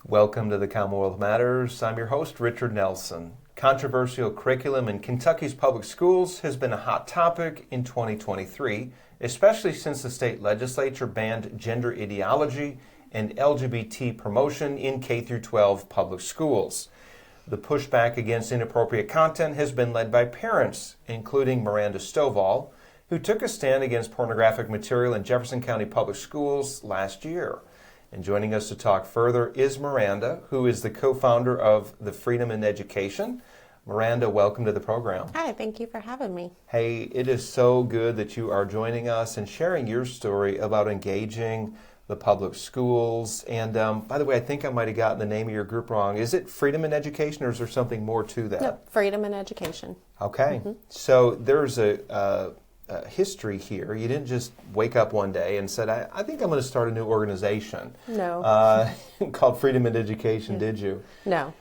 Welcome to the Commonwealth Matters. I'm your host, Richard Nelson. Controversial curriculum in Kentucky's public schools has been a hot topic in 2023, especially since the state legislature banned gender ideology and LGBT promotion in K-12 public schools. The pushback against inappropriate content has been led by parents, including Miranda Stovall, who took a stand against pornographic material in Jefferson County Public Schools last year. And joining us to talk further is Miranda, who is the co-founder of the Freedom in Education. Miranda, welcome to the program. Hi, thank you for having me. Hey, it is so good that you are joining us and sharing your story about engaging the public schools. And by the way, I think I might have gotten the name of your group wrong. Is it Freedom in Education, or is there something more to that? No, Freedom in Education. Okay. So there's a history here. You didn't just wake up one day and said, I think I'm going to start a new organization. No. Called Freedom in Education, did you? No.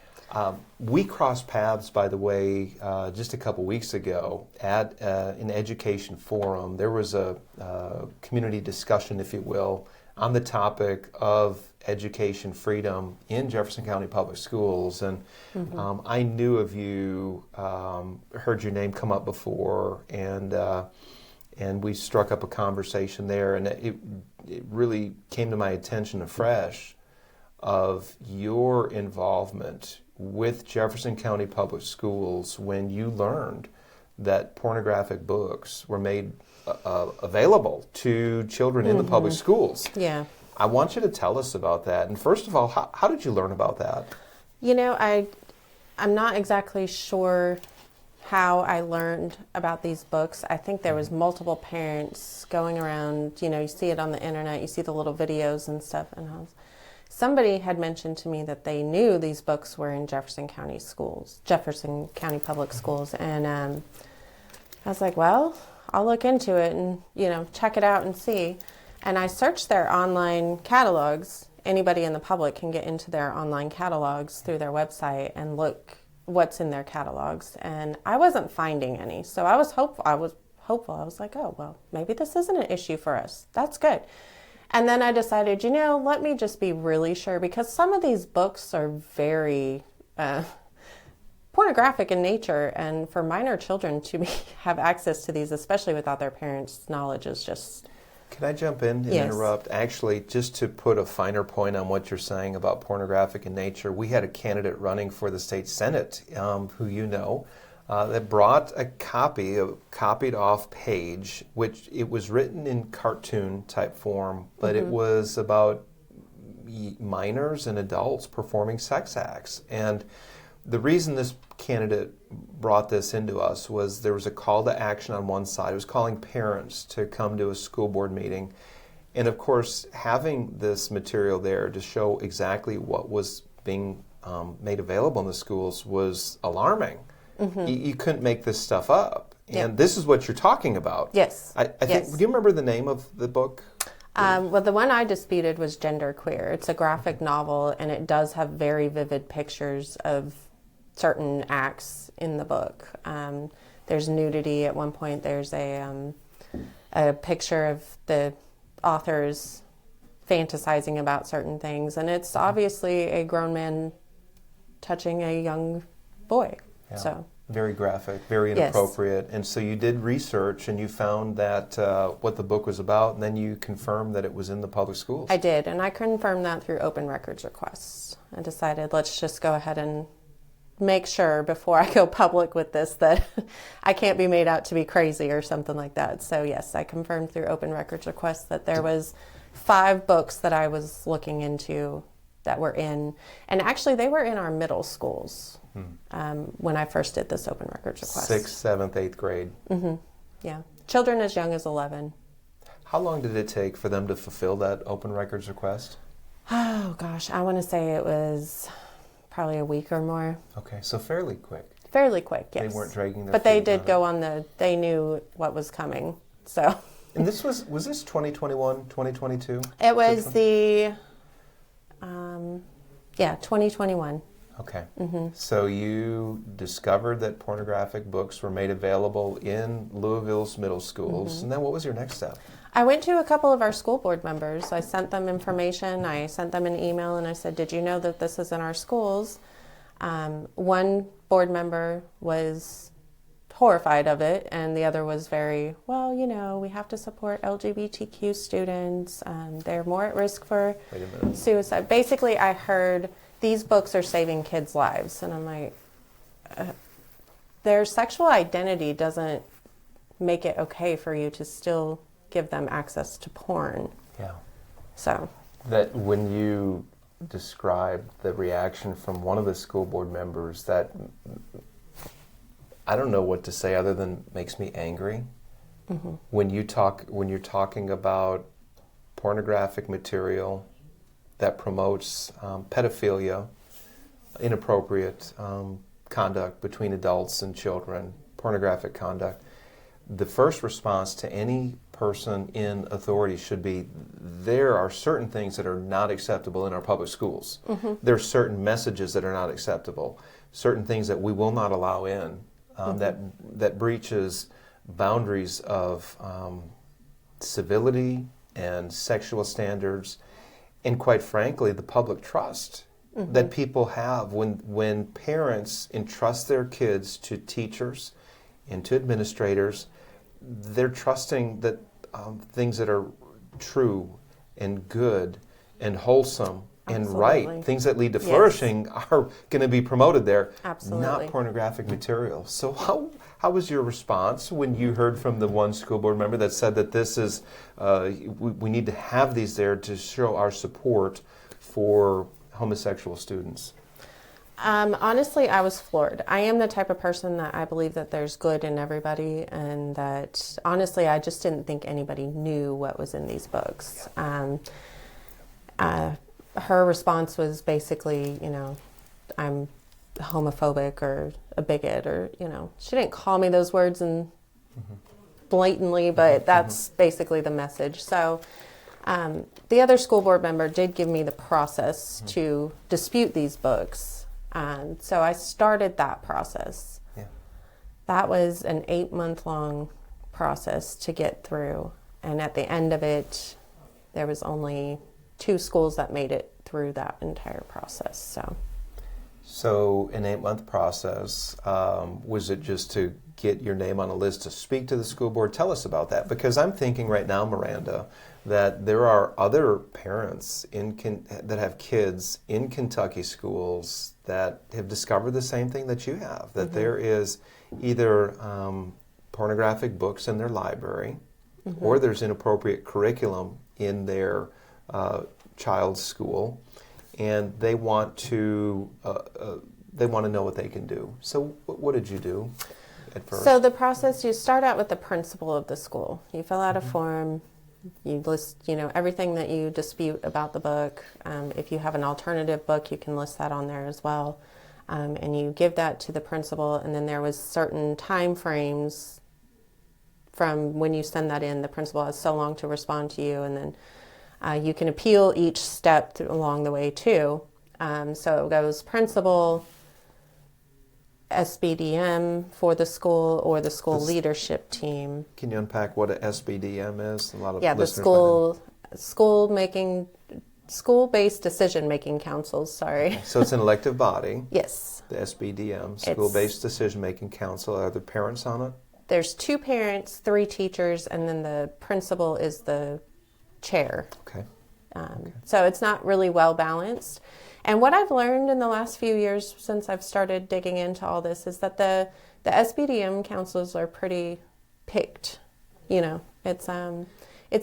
We crossed paths, by the way, just a couple weeks ago at an education forum. There was a community discussion, if you will, on the topic of education freedom in Jefferson County Public Schools. And I knew of you, heard your name come up before, and we struck up a conversation there. And it really came to my attention afresh of your involvement with Jefferson County Public Schools when you learned that pornographic books were made available to children in the public schools. Yeah. I want you to tell us about that. And first of all, how did you learn about that? You know, I'm not exactly sure how I learned about these books. I think there was multiple parents going around, you see it on the internet, you see the little videos and stuff, and somebody had mentioned to me that they knew these books were in Jefferson County Public Schools, and I was like, well, I'll look into it and, check it out and see. And I searched their online catalogs. Anybody in the public can get into their online catalogs through their website and look what's in their catalogs. And I wasn't finding any. So I was hopeful. I was like, oh, well, maybe this isn't an issue for us. That's good. And then I decided, let me just be really sure, because some of these books are very pornographic in nature, and for minor children to have access to these, especially without their parents' knowledge, is just... Can I jump in and interrupt? Actually, just to put a finer point on what you're saying about pornographic in nature, we had a candidate running for the state Senate, who you know, that brought a copy, a copied off page, which it was written in cartoon type form, but it was about minors and adults performing sex acts. And the reason this candidate brought this into us was there was a call to action on one side. It was calling parents to come to a school board meeting. And of course, having this material there to show exactly what was being made available in the schools was alarming. You couldn't make this stuff up. And this is what you're talking about. Yes. I think, do you remember the name of the book? Well, the one I disputed was Gender Queer. It's a graphic novel, and it does have very vivid pictures of certain acts in the book. There's nudity at one point. There's a picture of the authors fantasizing about certain things, and it's obviously a grown man touching a young boy. Yeah. So very graphic, very inappropriate. Yes. And so you did research and you found that what the book was about, and then you confirmed that it was in the public schools. I did, and I confirmed that through open records requests. I decided, let's just go ahead and make sure before I go public with this that I can't be made out to be crazy or something like that. So yes, I confirmed through open records requests that there was 5 books that I was looking into that were in, and actually they were in our middle schools when I first did this open records request. 6th, 7th, 8th grade. Yeah, children as young as 11. How long did it take for them to fulfill that open records request? Oh gosh, I want to say it was probably a week or more. Okay, so fairly quick. Fairly quick, yes. They weren't dragging their But they feet did on go it. on they knew what was coming, so. And this was this 2021, 2022? It was the, 2021. Okay. So you discovered that pornographic books were made available in Louisville's middle schools, and then what was your next step? I went to a couple of our school board members. I sent them information. I sent them an email and I said, did you know that this is in our schools? One board member was horrified of it, and the other was very, well, you know, we have to support LGBTQ students. They're more at risk for suicide. Basically, I heard these books are saving kids' lives. And I'm like, their sexual identity doesn't make it okay for you to still give them access to porn. Yeah. So that when you described the reaction from one of the school board members, that I don't know what to say other than makes me angry. Mm-hmm. When you're talking about pornographic material that promotes pedophilia, inappropriate conduct between adults and children, pornographic conduct, the first response to any person in authority should be, there are certain things that are not acceptable in our public schools. Mm-hmm. There are certain messages that are not acceptable, certain things that we will not allow in, that breaches boundaries of civility and sexual standards, and quite frankly, the public trust that people have when parents entrust their kids to teachers and to administrators. They're trusting that things that are true and good and wholesome and right, things that lead to flourishing, are going to be promoted there. Absolutely. Not pornographic material. So how was your response when you heard from the one school board member that said that this is, we need to have these there to show our support for homosexual students? Honestly, I was floored. I am the type of person that I believe that there's good in everybody, and that honestly, I just didn't think anybody knew what was in these books. Her response was basically, you know, I'm homophobic or a bigot, or, you know, she didn't call me those words and blatantly, but that's basically the message. So the other school board member did give me the process to dispute these books. So I started that process. Yeah. That was an 8-month-long process to get through. And at the end of it, there was only 2 schools that made it through that entire process. So an 8-month process, was it just to get your name on a list to speak to the school board? Tell us about that, because I'm thinking right now, Miranda, that there are other parents that have kids in Kentucky schools that have discovered the same thing that you have, that there is either pornographic books in their library, or there's inappropriate curriculum in their child's school, and they want to know what they can do. So what did you do at first? So the process, you start out with the principal of the school. You fill out a form. You list, you know, everything that you dispute about the book. If you have an alternative book, you can list that on there as well. And you give that to the principal, and then there was certain time frames from when you send that in. The principal has so long to respond to you, and then you can appeal each step along the way too. So it goes principal, SBDM for the school, or the school leadership team. Can you unpack what a SBDM is? A lot of the school-based decision-making councils. Sorry. So it's an elective body. Yes. The SBDM, school-based decision-making council. Are there parents on it? There's 2 parents, 3 teachers, and then the principal is the chair. Okay. So it's not really well balanced. And what I've learned in the last few years since I've started digging into all this is that the SBDM councils are pretty picked. You know, it's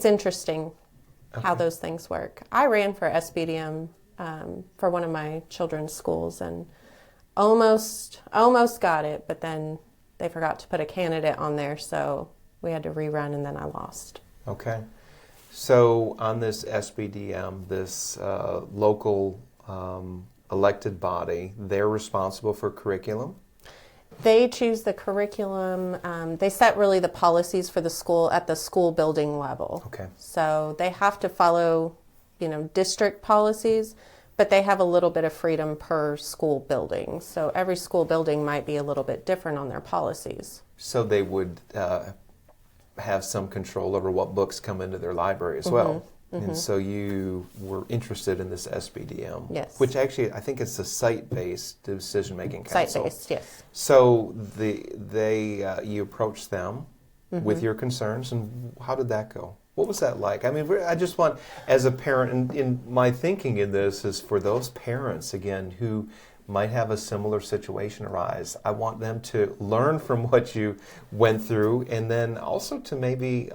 interesting how those things work. I ran for SBDM for one of my children's schools and almost got it, but then they forgot to put a candidate on there, so we had to rerun, and then I lost. Okay. So on this SBDM, this local elected body, they're responsible for curriculum? They choose the curriculum. They set really the policies for the school at the school building level. Okay. So they have to follow, you know, district policies, but they have a little bit of freedom per school building. So every school building might be a little bit different on their policies. So they would have some control over what books come into their library as well. And so you were interested in this SBDM, yes, which actually I think it's a site-based decision-making council. Site-based, yes. So you approached them with your concerns, and how did that go? What was that like? I mean, I just want, as a parent, and in my thinking in this is for those parents, again, who might have a similar situation arise. I want them to learn from what you went through, and then also to maybe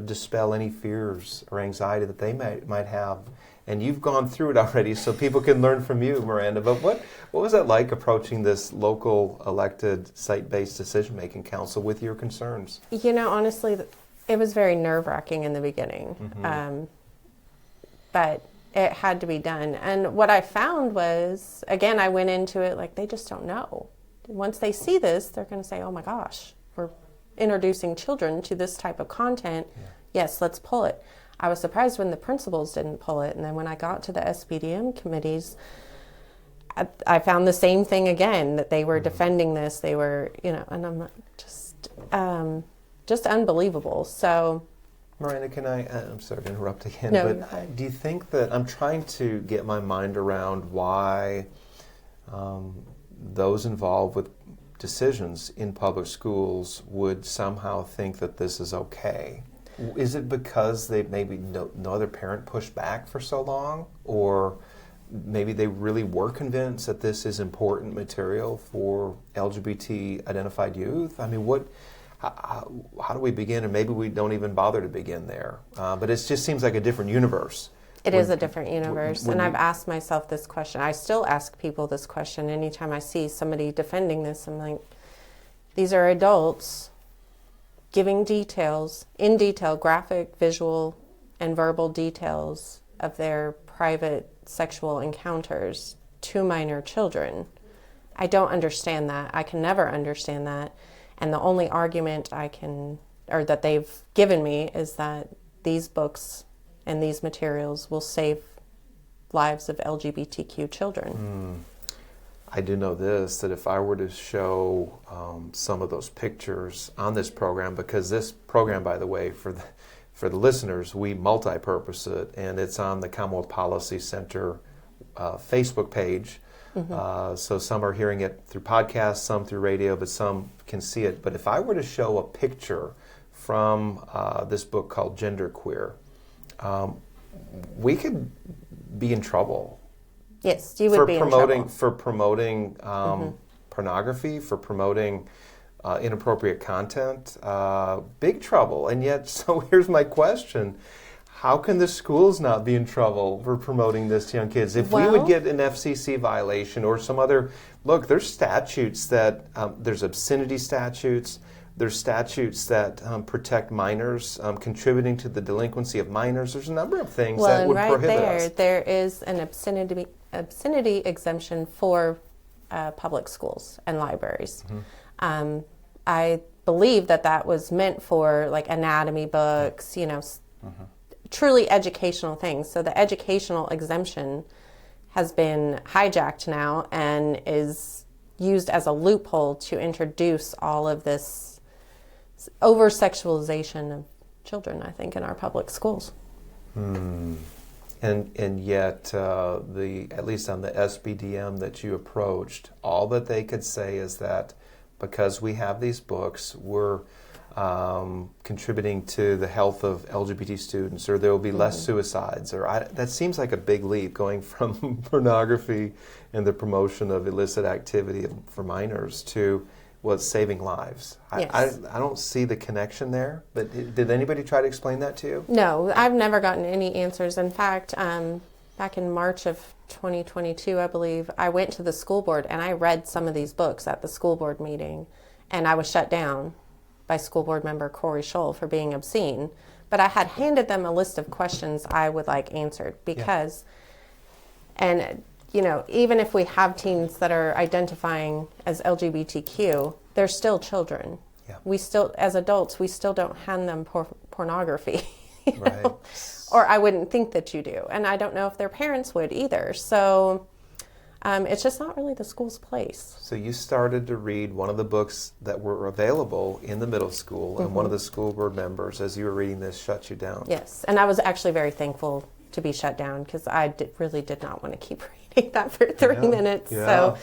dispel any fears or anxiety that they might have. And you've gone through it already, so people can learn from you, Miranda. But what was that like approaching this local elected site-based decision-making council with your concerns? You know, honestly, it was very nerve-wracking in the beginning, but it had to be done. And what I found was, again, I went into it like they just don't know. Once they see this, they're going to say, oh my gosh, we're introducing children to this type of content. Yeah. Yes, let's pull it. I was surprised when the principals didn't pull it. And then when I got to the SBDM committees, I found the same thing again, that they were defending this. They were, and I'm just unbelievable. So, Miranda, I'm sorry to interrupt again, no, but do you think that, I'm trying to get my mind around why those involved with decisions in public schools would somehow think that this is okay? Is it because they maybe no other parent pushed back for so long, or maybe they really were convinced that this is important material for LGBT identified youth? I mean, how do we begin? And maybe we don't even bother to begin there. But it just seems like a different universe. It is a different universe. And I've asked myself this question. I still ask people this question anytime I see somebody defending this. I'm like, these are adults giving details, in detail, graphic, visual, and verbal details of their private sexual encounters to minor children. I don't understand that. I can never understand that. And the only argument that they've given me is that these books and these materials will save lives of LGBTQ children. I do know this, that if I were to show some of those pictures on this program, because this program, by the way, for the listeners, we multi-purpose it, and it's on the Commonwealth Policy Center Facebook page. So some are hearing it through podcasts, some through radio, but some can see it. But if I were to show a picture from this book called Genderqueer, we could be in trouble. Yes, you would be in trouble. For promoting pornography, for promoting inappropriate content, big trouble. And yet, so here's my question. How can the schools not be in trouble for promoting this to young kids? If we would get an FCC violation or some other, look, there's statutes that, there's obscenity statutes, there's statutes that protect minors, contributing to the delinquency of minors. There's a number of things that would prohibit us. There is an obscenity exemption for public schools and libraries. I believe that was meant for like anatomy books, truly educational things. So the educational exemption has been hijacked now and is used as a loophole to introduce all of this over-sexualization of children, I think, in our public schools. And yet, at least on the SBDM that you approached, all that they could say is that because we have these books, we're contributing to the health of LGBT students, or there will be less suicides. That seems like a big leap, going from pornography and the promotion of illicit activity for minors to saving lives. Yes. I don't see the connection there, but did anybody try to explain that to you? No, I've never gotten any answers. In fact, back in March of 2022, I believe, I went to the school board and I read some of these books at the school board meeting, and I was shut down by school board member Corey Scholl for being obscene. But I had handed them a list of questions I would like answered because, and even if we have teens that are identifying as LGBTQ, they're still children. Yeah. We still, as adults, we still don't hand them pornography. Or I wouldn't think that you do. And I don't know if their parents would either. So It's just not really the school's place. So you started to read one of the books that were available in the middle school, and one of the school board members, as you were reading this, shut you down. Yes, and I was actually very thankful to be shut down because I really did not want to keep reading that for 3 minutes. Yeah.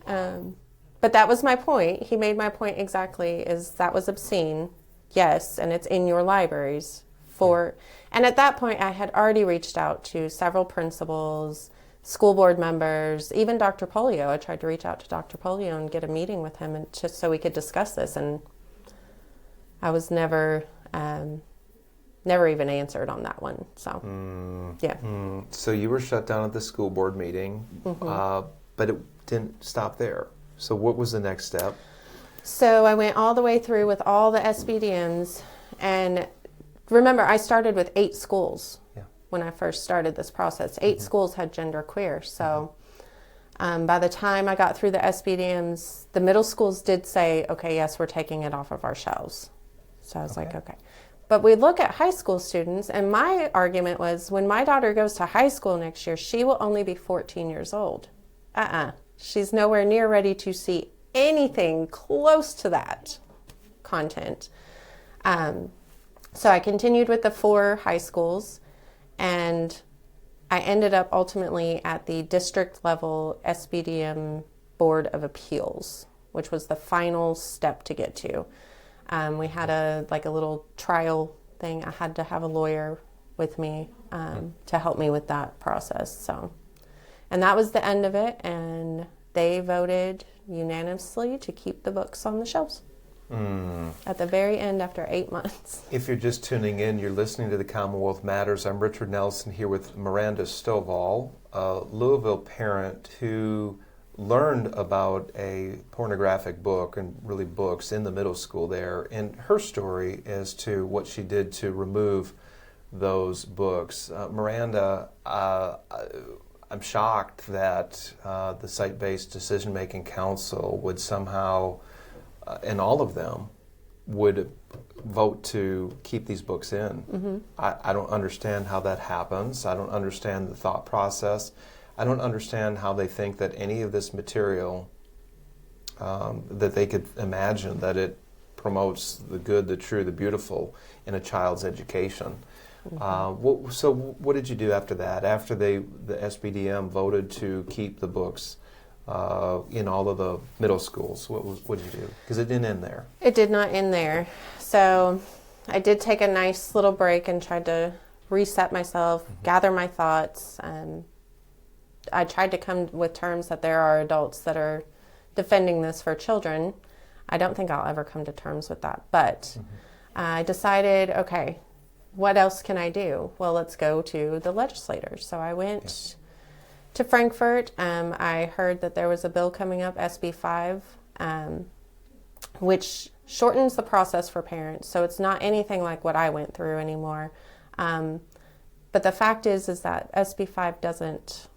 So, but that was my point. He made my point exactly, is that was obscene, yes, and it's in your libraries for, and at that point I had already reached out to several principals, school board members, even Dr. Polio. I tried to reach out to Dr. Polio and get a meeting with him, and just so we could discuss this, and I was never even answered on that one. So, yeah. So you were shut down at the school board meeting, but it didn't stop there. So what was the next step? So I went all the way through with all the SBDMs, and remember, I started with 8 schools. Yeah. When I first started this process. 8 schools had genderqueer. So by the time I got through the SBDMs, the middle schools did say, okay, yes, we're taking it off of our shelves. So I was like, okay. But we look at high school students, and my argument was, when my daughter goes to high school next year, she will only be 14 years old. She's nowhere near ready to see anything close to that content. So I continued with the 4 high schools, and I ended up ultimately at the district level SBDM Board of Appeals, which was the final step to get to. We had a little trial thing. I had to have a lawyer with me to help me with that process. So, and that was the end of it, and they voted unanimously to keep the books on the shelves. At the very end, after 8 months. If you're just tuning in, you're listening to the Commonwealth Matters. I'm Richard Nelson here with Miranda Stovall, a Louisville parent who learned about a pornographic book, and really books, in the middle school there, and her story as to what she did to remove those books. Miranda, I'm shocked that the Site-Based Decision-Making Council would somehow, and all of them, would vote to keep these books in. I don't understand how that happens. I don't understand the thought process. I don't understand how they think that any of this material, that they could imagine that it promotes the good, the true, the beautiful in a child's education. So what did you do after that? After the SBDM voted to keep the books in all of the middle schools, what did you do? Because it didn't end there. It did not end there. So I did take a nice little break and tried to reset myself, gather my thoughts. I tried to come with terms that there are adults that are defending this for children. I don't think I'll ever come to terms with that. But I decided, okay, what else can I do? Well, let's go to the legislators. So I went to Frankfort. I heard that there was a bill coming up, SB 5, which shortens the process for parents. So it's not anything like what I went through anymore. But the fact is that SB 5 doesn't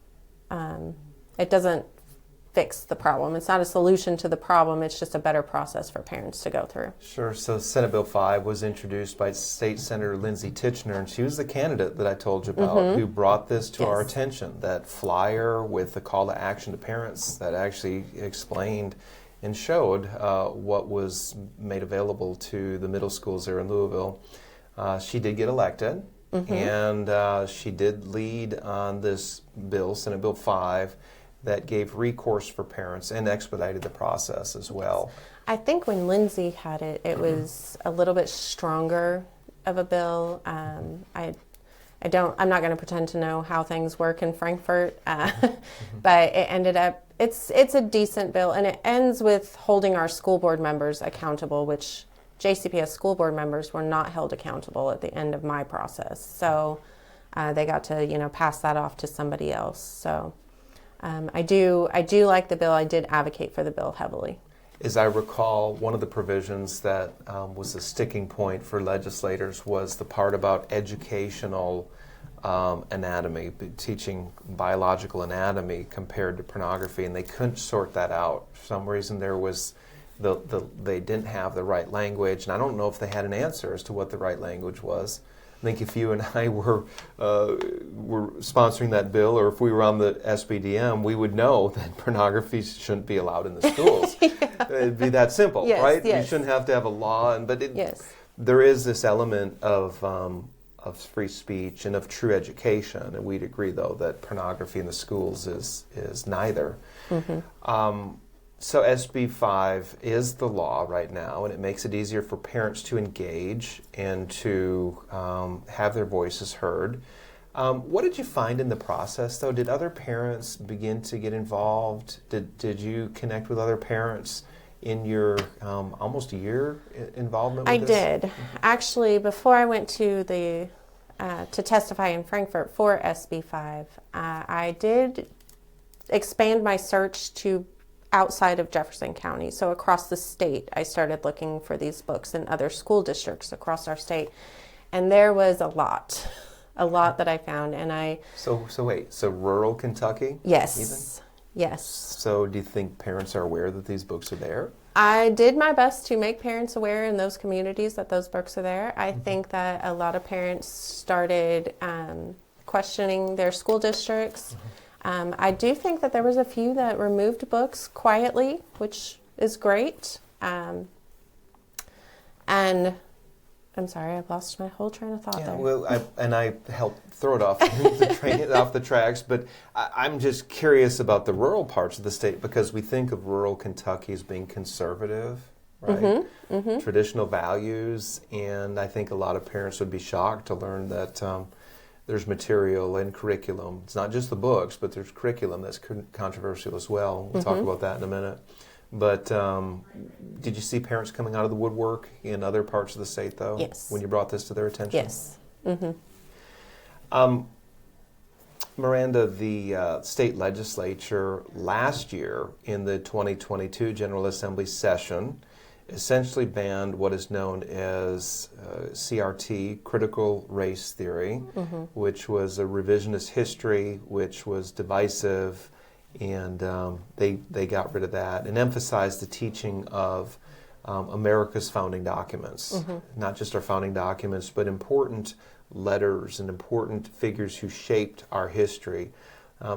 fix the problem. It's not a solution to the problem. It's just a better process for parents to go through. Sure. So Senate Bill 5 was introduced by State Senator Lindsay Titchener, and she was the candidate that I told you about who brought this to our attention. That flyer with the call to action to parents that actually explained and showed what was made available to the middle schools there in Louisville. She did get elected, and she did lead on this bill, Senate Bill 5, that gave recourse for parents and expedited the process as well. I think when Lindsay had it, it was a little bit stronger of a bill. I'm not going to pretend to know how things work in Frankfort, but it ended up, it's a decent bill, and it ends with holding our school board members accountable, which JCPS school board members were not held accountable at the end of my process. So they got to, pass that off to somebody else. So I do like the bill. I did advocate for the bill heavily. As I recall, one of the provisions that was a sticking point for legislators was the part about educational anatomy, teaching biological anatomy compared to pornography, and they couldn't sort that out. For some reason, there was they didn't have the right language, and I don't know if they had an answer as to what the right language was. I think if you and I were sponsoring that bill, or if we were on the SBDM, we would know that pornography shouldn't be allowed in the schools. It'd be that simple, Yes, right? yes. You shouldn't have to have a law, Yes. there is this element of free speech and of true education, and we'd agree, though, that pornography in the schools is neither. So SB 5 is the law right now, and it makes it easier for parents to engage and to have their voices heard. What did you find in the process, though? Did other parents begin to get involved? Did you connect with other parents in your almost a year involvement with this? I did. Actually, before I went to to testify in Frankfurt for SB 5, I did expand my search to outside of Jefferson County. So across the state, I started looking for these books in other school districts across our state. And there was a lot that I found. And So wait, so rural Kentucky? Yes. Even? Yes. So do you think parents are aware that these books are there? I did my best to make parents aware in those communities that those books are there. I think that a lot of parents started questioning their school districts. I do think that there was a few that removed books quietly, which is great. And I'm sorry, I've lost my whole train of thought there. Well, I helped throw it off off the tracks, but I'm just curious about the rural parts of the state, because we think of rural Kentucky as being conservative, right? Traditional values, and I think a lot of parents would be shocked to learn that there's material and curriculum. It's not just the books, but there's curriculum that's controversial as well. We'll talk about that in a minute. But did you see parents coming out of the woodwork in other parts of the state, though? Yes. When you brought this to their attention? Yes. Miranda, the state legislature last year in the 2022 General Assembly session essentially banned what is known as CRT, critical race theory, which was a revisionist history, which was divisive, and they got rid of that and emphasized the teaching of America's founding documents, not just our founding documents, but important letters and important figures who shaped our history.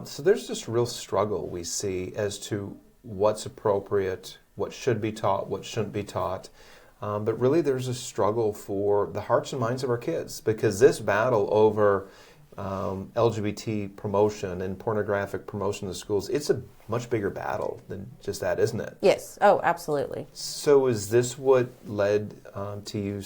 So there's this real struggle we see as to what's appropriate, what should be taught, what shouldn't be taught. But really there's a struggle for the hearts and minds of our kids, because this battle over LGBT promotion and pornographic promotion in the schools, it's a much bigger battle than just that, isn't it? Yes. Oh, absolutely. So is this what led to you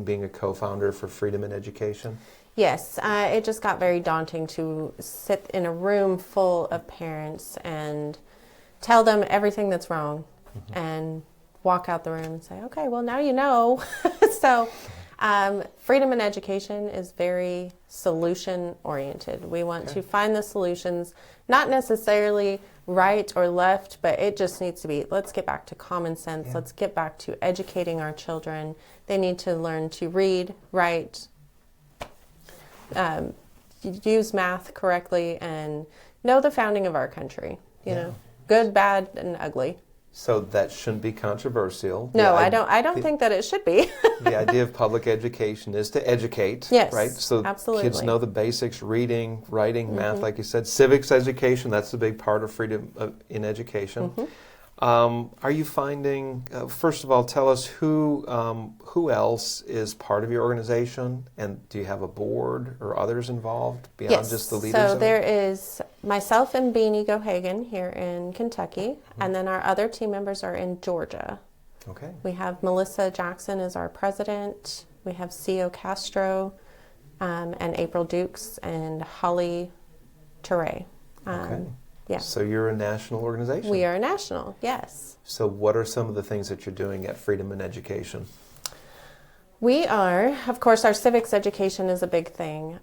being a co-founder for Freedom in Education? Yes. It just got very daunting to sit in a room full of parents and tell them everything that's wrong and walk out the room and say, okay, well, now you know. So Freedom in Education is very solution-oriented. We want to find the solutions, not necessarily right or left, but it just needs to be, let's get back to common sense. Let's get back to educating our children. They need to learn to read, write, use math correctly, and know the founding of our country, you know, good, bad, and ugly. So that shouldn't be controversial. No, I don't think that it should be. The idea of public education is to educate, yes, right? So absolutely. Kids know the basics: reading, writing, math, like you said. Civics education, that's a big part of Freedom in Education. Are you finding, first of all, tell us who else is part of your organization, and do you have a board or others involved beyond just the leaders? So there is myself and Beanie Gohagan here in Kentucky, and then our other team members are in Georgia. Okay. We have Melissa Jackson as our president. We have Cio Castro, and April Dukes, and Holly Teray. Okay. Yeah. So you're a national organization. We are national, yes. So what are some of the things that you're doing at Freedom in Education? We are, of course, our civics education is a big thing.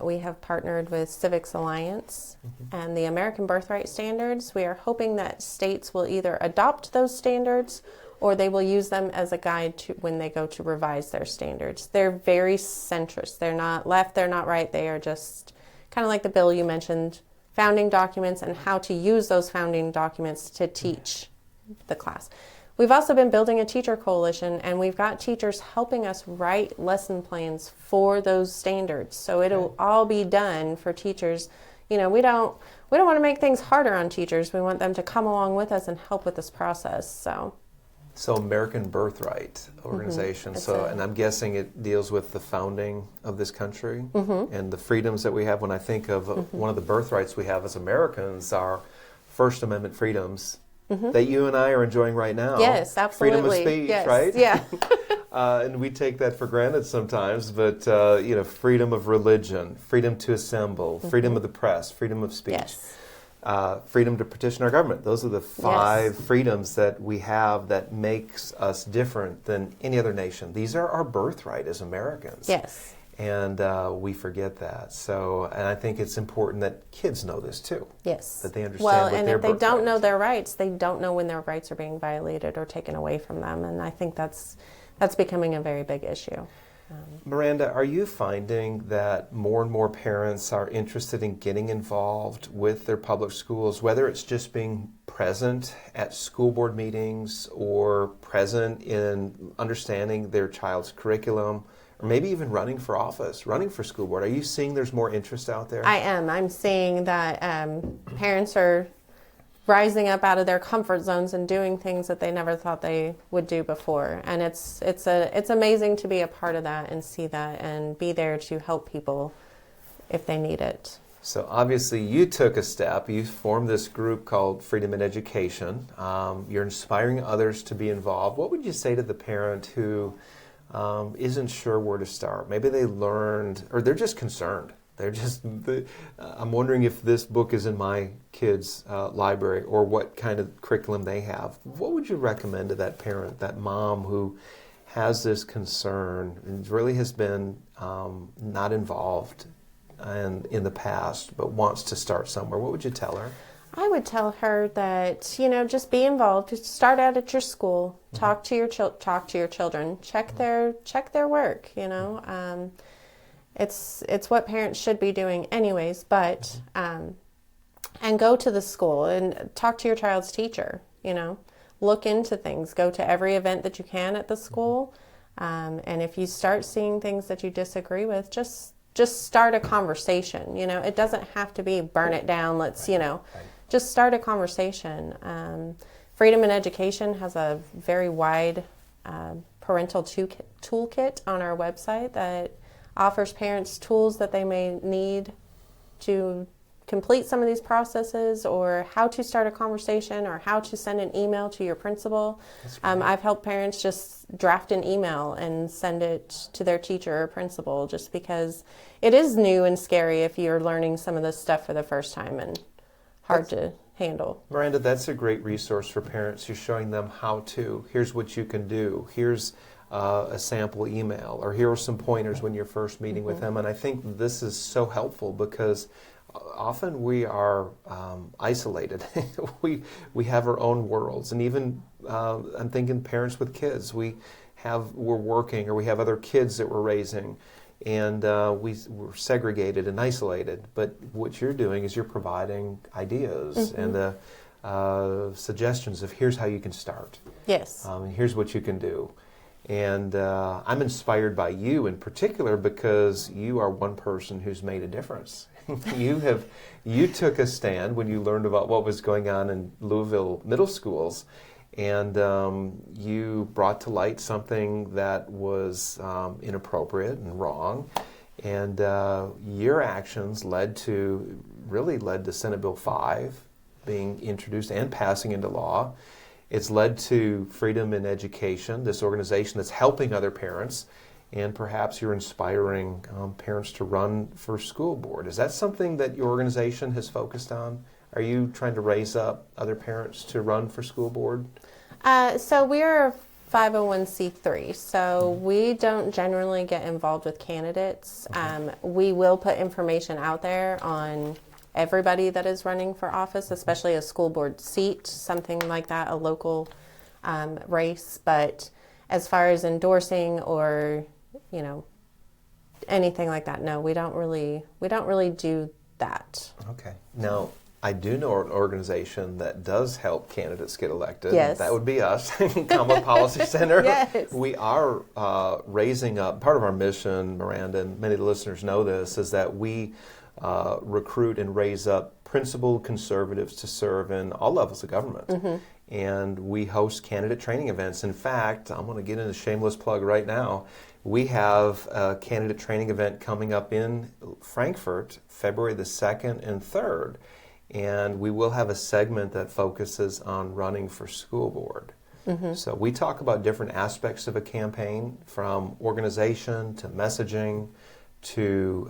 We have partnered with Civics Alliance and the American Birthright Standards. We are hoping that states will either adopt those standards or they will use them as a guide to when they go to revise their standards. They're very centrist. They're not left, they're not right. They are just kind of like the bill you mentioned, founding documents and how to use those founding documents to teach the class. we've also been building a teacher coalition, and we've got teachers helping us write lesson plans for those standards. So it'll all be done for teachers. We don't want to make things harder on teachers. We want them to come along with us and help with this process. So American Birthright organization. And I'm guessing it deals with the founding of this country and the freedoms that we have. When I think of one of the birthrights we have as Americans, our First Amendment freedoms that you and I are enjoying right now. Yes, absolutely. Freedom of speech, yes. right? Yeah. And we take that for granted sometimes, but freedom of religion, freedom to assemble, freedom of the press, freedom of speech. Yes. Freedom to petition our government. Those are the 5 freedoms that we have that makes us different than any other nation. These are our birthright as Americans. Yes. And we forget that. And I think it's important that kids know this too. Yes. That they understand what their and if they birthright don't know is. their rights, they don't know when their rights are being violated or taken away from them. And I think that's becoming a very big issue. Miranda, are you finding that more and more parents are interested in getting involved with their public schools, whether it's just being present at school board meetings or present in understanding their child's curriculum, or maybe even running for office, running for school board? Are you seeing there's more interest out there? I am. I'm seeing that parents are rising up out of their comfort zones and doing things that they never thought they would do before. And it's amazing to be a part of that and see that and be there to help people if they need it. So obviously you took a step. You formed this group called Freedom in Education. You're inspiring others to be involved. What would you say to the parent who isn't sure where to start? Maybe they learned, or they're just concerned. I'm wondering if this book is in my kids' library or what kind of curriculum they have. What would you recommend to that parent, that mom who has this concern and really has been not involved in the past but wants to start somewhere? What would you tell her? I would tell her that, just be involved. Just start out at your school. Talk to your children. Check their work. It's what parents should be doing anyways, but and go to the school and talk to your child's teacher, look into things, go to every event that you can at the school, and if you start seeing things that you disagree with, just start a conversation. It doesn't have to be burn it down, let's just start a conversation. Freedom in Education has a very wide parental toolkit on our website that offers parents tools that they may need to complete some of these processes, or how to start a conversation, or how to send an email to your principal. I've helped parents just draft an email and send it to their teacher or principal, just because it is new and scary if you're learning some of this stuff for the first time and hard to handle. Miranda, that's a great resource for parents. You're showing them how to. Here's what you can do. Here's a sample email, or here are some pointers when you're first meeting with them. And I think this is so helpful because often we are isolated. we have our own worlds, and even I'm thinking parents with kids. We're working, or we have other kids that we're raising, and we're segregated and isolated. But what you're doing is you're providing ideas and the suggestions of here's how you can start. Yes. Here's what you can do. And I'm inspired by you in particular because you are one person who's made a difference. You took a stand when you learned about what was going on in Louisville middle schools, and you brought to light something that was inappropriate and wrong. And your actions led to Senate Bill 5 being introduced and passing into law. It's led to Freedom in Education, this organization that's helping other parents, and perhaps you're inspiring parents to run for school board. Is that something that your organization has focused on? Are you trying to raise up other parents to run for school board? So we are a 501c3, so we don't generally get involved with candidates. We will put information out there on everybody that is running for office, especially a school board seat, something like that, a local race. But as far as endorsing or anything like that, no, we don't really do that. Okay. Now, I do know an organization that does help candidates get elected. Yes. That would be us, Commonwealth Policy Center. Yes. We are raising up, part of our mission, Miranda, and many of the listeners know this, is that we recruit and raise up principled conservatives to serve in all levels of government. And we host candidate training events. In fact, I'm going to get in a shameless plug right now. We have a candidate training event coming up in Frankfort, February the 2nd and 3rd. And we will have a segment that focuses on running for school board. So we talk about different aspects of a campaign, from organization to messaging to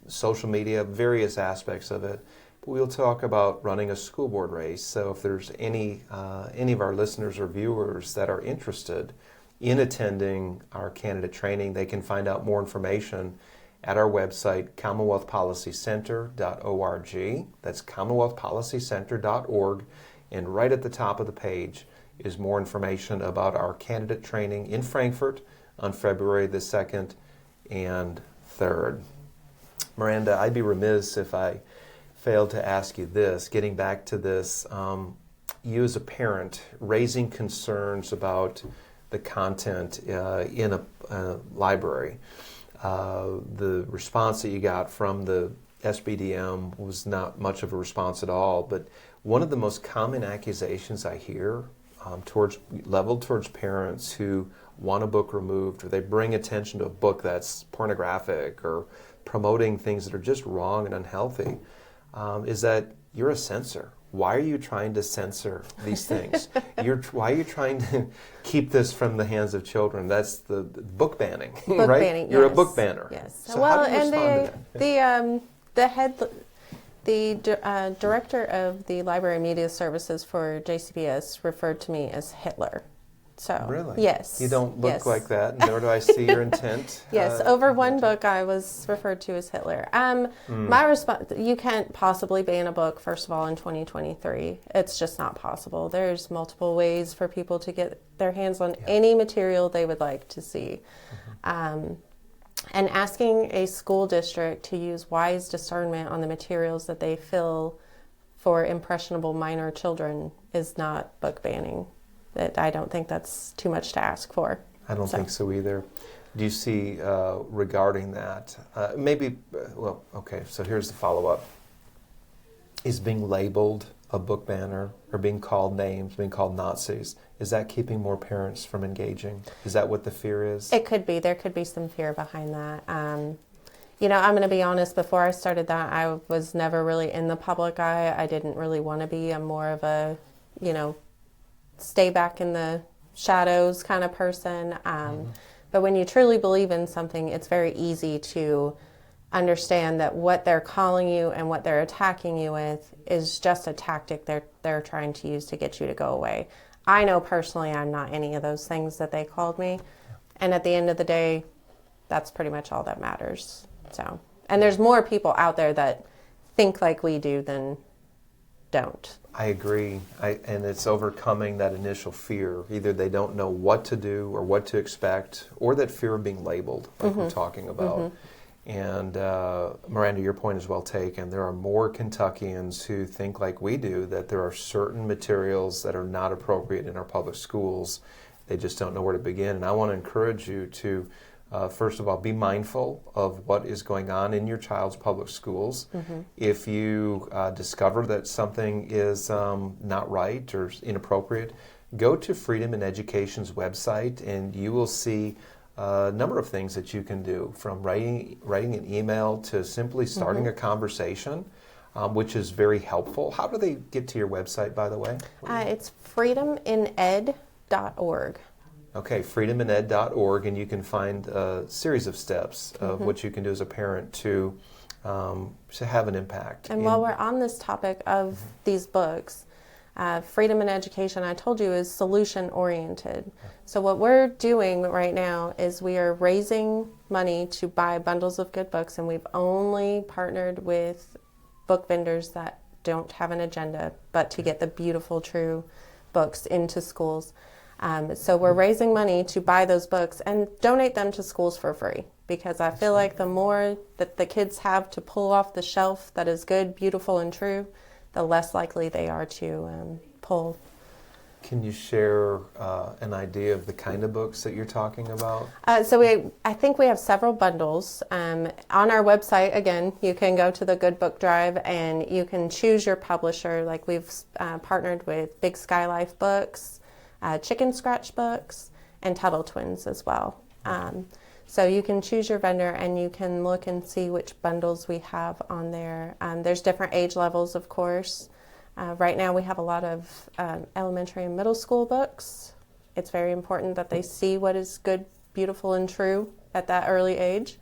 social media, various aspects of it. But we'll talk about running a school board race. So if there's any of our listeners or viewers that are interested in attending our candidate training, they can find out more information at our website, commonwealthpolicycenter.org. That's commonwealthpolicycenter.org. And right at the top of the page is more information about our candidate training in Frankfort on February the 2nd and 3rd. Miranda, I'd be remiss if I failed to ask you this, getting back to this, you as a parent raising concerns about the content in a library. The response that you got from the SBDM was not much of a response at all, but one of the most common accusations I hear leveled towards parents who want a book removed, or they bring attention to a book that's pornographic or promoting things that are just wrong and unhealthy, is that you're a censor. Why are you trying to censor these things? Why are you trying to keep this from the hands of children? That's the book banning, book right? Banning, You're yes. a book banner. Yes. So well, how do you respond to that? The director of the Library Media Services for JCPS referred to me as Hitler. So Really? yes, You don't look yes. like that, nor do I see your intent. Yes, over one book I was referred to as Hitler. My response: you can't possibly ban a book, first of all, in 2023. It's just not possible. There's multiple ways for people to get their hands on any material they would like to see. And asking a school district to use wise discernment on the materials that they fill for impressionable minor children is not book banning. I don't think that's too much to ask for. I don't think so either. Do you see regarding that, so here's the follow-up. Is being labeled a book banner or being called names, being called Nazis, is that keeping more parents from engaging? Is that what the fear is? It could be. There could be some fear behind that. I'm going to be honest, before I started that, I was never really in the public eye. I didn't really want to be. I'm more of a, stay back in the shadows kind of person. But when you truly believe in something, it's very easy to understand that what they're calling you and what they're attacking you with is just a tactic they're trying to use to get you to go away. I know personally I'm not any of those things that they called me. And at the end of the day, that's pretty much all that matters. So, and there's more people out there that think like we do than don't. I agree. And it's overcoming that initial fear. Either they don't know what to do or what to expect, or that fear of being labeled, like we're talking about. And Miranda, your point is well taken. There are more Kentuckians who think like we do, that there are certain materials that are not appropriate in our public schools. They just don't know where to begin. And I want to encourage you to, first of all, be mindful of what is going on in your child's public schools. If you discover that something is not right or inappropriate, go to Freedom in Education's website and you will see a number of things that you can do, from writing an email to simply starting a conversation, which is very helpful. How do they get to your website, by the way? It's freedomined.org. Okay, freedomined.org, and you can find a series of steps of what you can do as a parent to have an impact. And while we're on this topic of these books, Freedom in Education, I told you, is solution-oriented. So what we're doing right now is we are raising money to buy bundles of good books, and we've only partnered with book vendors that don't have an agenda, but to get the beautiful, true books into schools. So we're raising money to buy those books and donate them to schools for free, because I feel like the more that the kids have to pull off the shelf that is good, beautiful, and true, the less likely they are to pull. Can you share an idea of the kind of books that you're talking about? I think we have several bundles. On our website, again, you can go to the Good Book Drive and you can choose your publisher. Like we've partnered with Big Sky Life Books, Chicken Scratch Books, and Tuttle Twins as well. So you can choose your vendor and you can look and see which bundles we have on there. There's different age levels, of course. Right now we have a lot of elementary and middle school books. It's very important that they see what is good, beautiful, and true at that early age.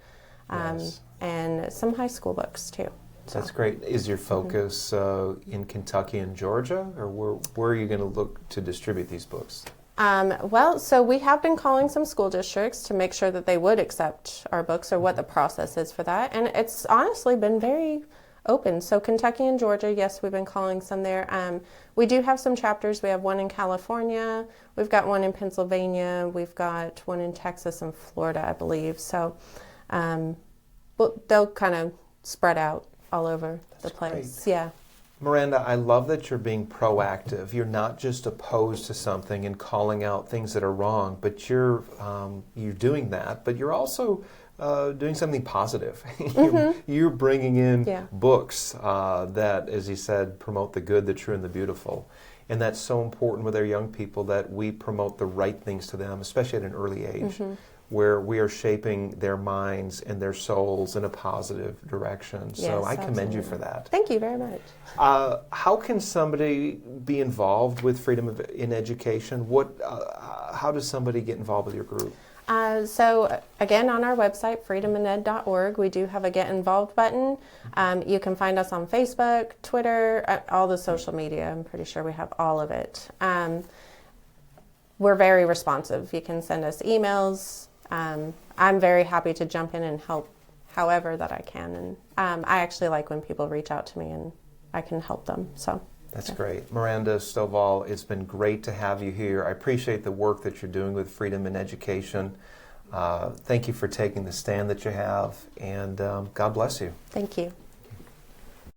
Yes. And some high school books too. That's great. Is your focus in Kentucky and Georgia, or where are you going to look to distribute these books? So we have been calling some school districts to make sure that they would accept our books, or what the process is for that. And it's honestly been very open. So Kentucky and Georgia, yes, we've been calling some there. We do have some chapters. We have one in California. We've got one in Pennsylvania. We've got one in Texas and Florida, I believe. So they'll kind of spread out all over the place. Great. Yeah. Miranda, I love that you're being proactive. You're not just opposed to something and calling out things that are wrong, but you're doing that. But you're also doing something positive. You're bringing in books that, as you said, promote the good, the true, and the beautiful. And that's so important with our young people, that we promote the right things to them, especially at an early age, where we are shaping their minds and their souls in a positive direction. So I commend you for that. Thank you very much. How can somebody be involved with Freedom in Education? How does somebody get involved with your group? So again, on our website, freedomined.org, we do have a Get Involved button. You can find us on Facebook, Twitter, all the social media. I'm pretty sure we have all of it. We're very responsive. You can send us emails. I'm very happy to jump in and help however that I can. And I actually like when people reach out to me and I can help them. So that's great. Miranda Stovall, it's been great to have you here. I appreciate the work that you're doing with Freedom in Education. Thank you for taking the stand that you have, and God bless you. Thank you.